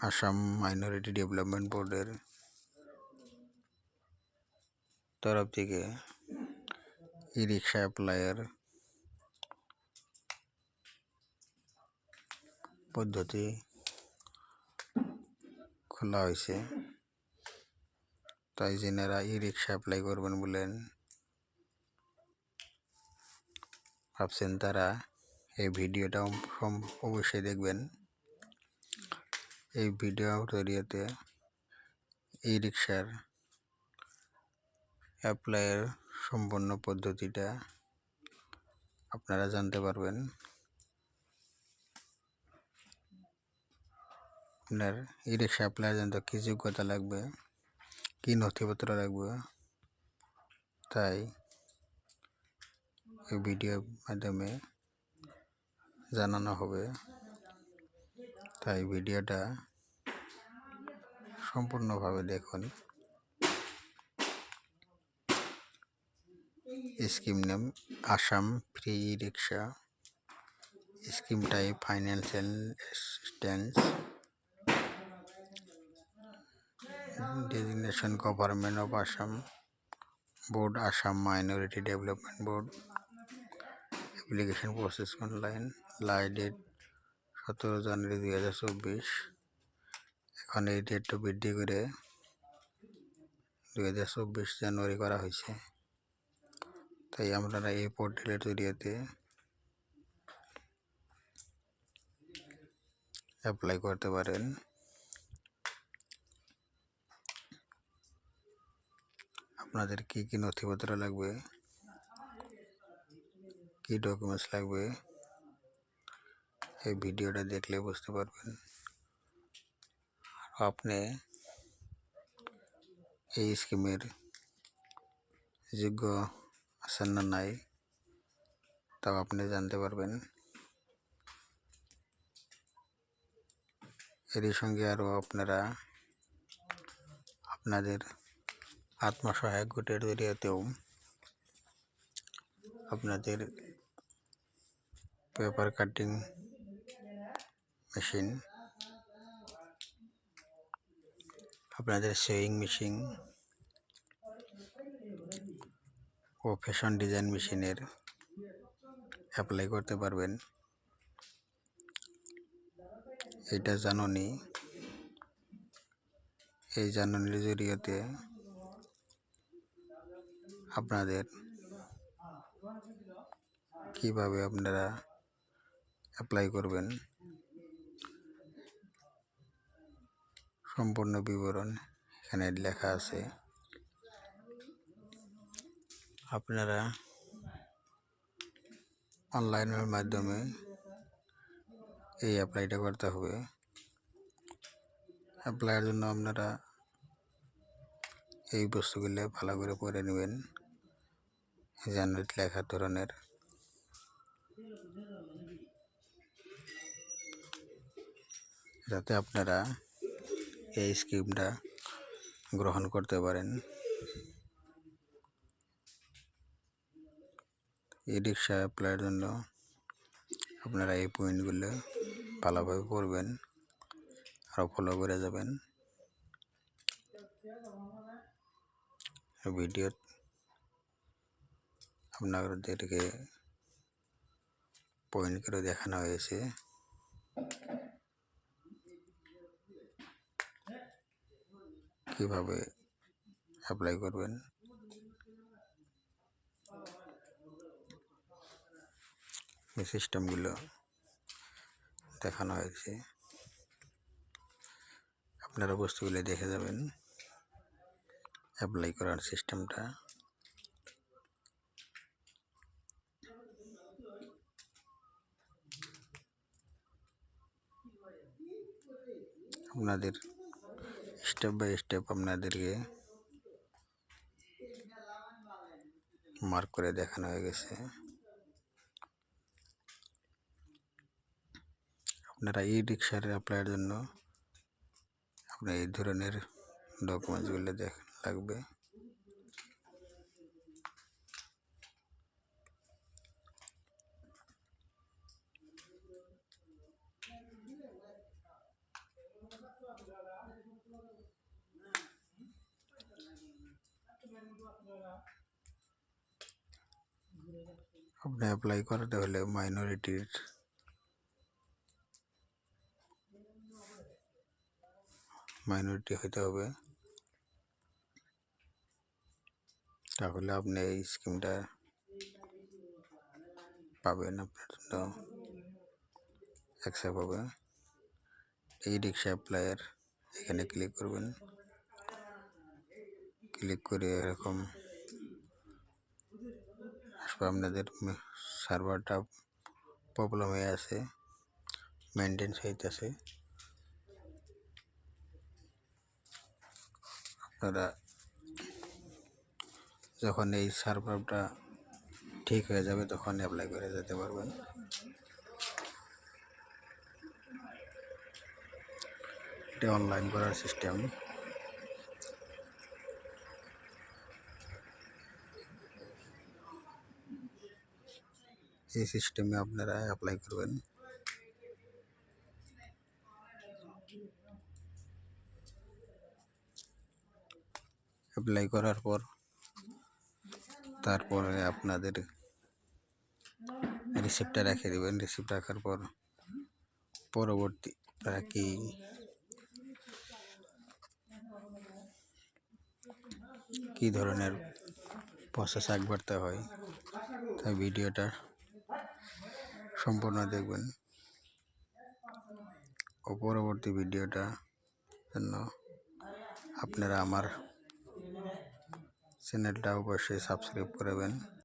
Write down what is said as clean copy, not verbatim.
Assam minority development বোর্ডের তরফ থেকে ই রিক্সা অ্যাপ্লাইয়ের পদ্ধতি খোলা হয়েছে। তাই যেনারা ই রিক্সা অ্যাপ্লাই করবেন বলেন ভাবছেন তারা এই ভিডিওটা অবশ্যই দেখবেন। এই ভিডিওর জরিয়াতে ই রিক্সার অ্যাপ্লাইয়ের সম্পূর্ণ পদ্ধতিটা আপনারা জানতে পারবেন। আপনার ই রিক্সা অ্যাপ্লাইয়ের জন্য কী যোগ্যতা লাগবে, কী নথিপত্র লাগবে, তাই এই ভিডিওর মাধ্যমে জানানো হবে। তাই ভিডিওটা সম্পূর্ণভাবে দেখুন। Scheme name Assam free E rickshaw, scheme type financial assistance, designation government of Assam, board Assam minority development board, application process online, last date 17 January 2024। এখন এই ডেটটা বৃদ্ধি করে 2024 জানুয়ারি করা হয়েছে। তাই আপনারা এই পোর্টালের জরিয়াতে অ্যাপ্লাই করতে পারেন। আপনাদের কি কি নথিপত্র লাগবে, কি ডকুমেন্টস লাগবে, এই ভিডিওটা দেখলে বুঝতে পারবেন। আপনি এই স্কিমের যোগ্য আছেন না নাই তাও আপনি জানতে পারবেন। এরই সঙ্গে আরও আপনারা আপনাদের আত্মসহায়ক গোটের জরিয়াতেও আপনাদের পেপার কাটিং মেশিন, আপনাদের সেয়িং মেশিন ও ফ্যাশন ডিজাইন মেশিনের অ্যাপ্লাই করতে পারবেন। এটা জানুনি, এই জানুনির জরিয়তে আপনাদের কিভাবে আপনারা অ্যাপ্লাই করবেন সম্পূর্ণ বিবরণ এখানে লেখা আছে। আপনারা অনলাইনের মাধ্যমে এই অ্যাপ্লাইটা করতে হবে। অ্যাপ্লাইয়ের জন্য আপনারা এই বস্তুগুলো ভালো করে পড়ে নেবেন, জানুয়ারিতে লেখার ধরনের। যাতে আপনারা এই স্কিমটা গ্রহণ করতে পারেন। ই রিক্সা অ্যাপ্লাইয়ের জন্য আপনারা এই পয়েন্টগুলো ভালোভাবে পড়বেন আরও ফলো করে যাবেন। ভিডিও আপনাদেরকে পয়েন্ট করে দেখানো হয়েছে। কিভাবে অ্যাপ্লাই করবেন, এই সিস্টেমগুলো দেখানো হয়েছে। আপনারা বস্তুগুলো দেখে যাবেন অ্যাপ্লাই করার সিস্টেমটা। আপনাদের স্টেপ বাই স্টেপ আপনাদেরকে মার্ক করে দেখানো হয়ে গেছে। আপনারা ই রিক্সার অ্যাপ্লাইয়ের জন্য আপনার এই ধরনের ডকুমেন্টসগুলো লাগবে। আপনি অ্যাপ্লাই করাতে হলে মাইনরিটি হতে হবে, তাহলে আপনি এই স্কিমটা পাবেন, আপনার জন্য অ্যাকসেপ্ট হবে। এই রিক্সা অ্যাপ্লাইয়ের এখানে ক্লিক করবেন। ক্লিক করে এরকম আসবে, আপনাদের সার্ভারটা প্রবলেম হয়ে আছে, মেনটেন্স হইতেছে। আপনারা যখন এই সার্ভারটা ঠিক হয়ে যাবে তখন অ্যাপ্লাই করে যেতে পারবেন। এটা অনলাইন করার সিস্টেম। এই সিস্টেমে আপনারা অ্যাপ্লাই করবেন। অ্যাপ্লাই করার পর তারপরে আপনাদের রিসিপ্টটা রেখে দেবেন। রিসিপ্ট রাখার পর পরবর্তী আপনারা কি ধরনের প্রসেস আগ বাড়তে হয়, তাই ভিডিওটা সম্পূর্ণ দেখবেন। ও পরবর্তী ভিডিওটা জন্য আপনারা আমার চ্যানেলটা অবশ্যই সাবস্ক্রাইব করবেন।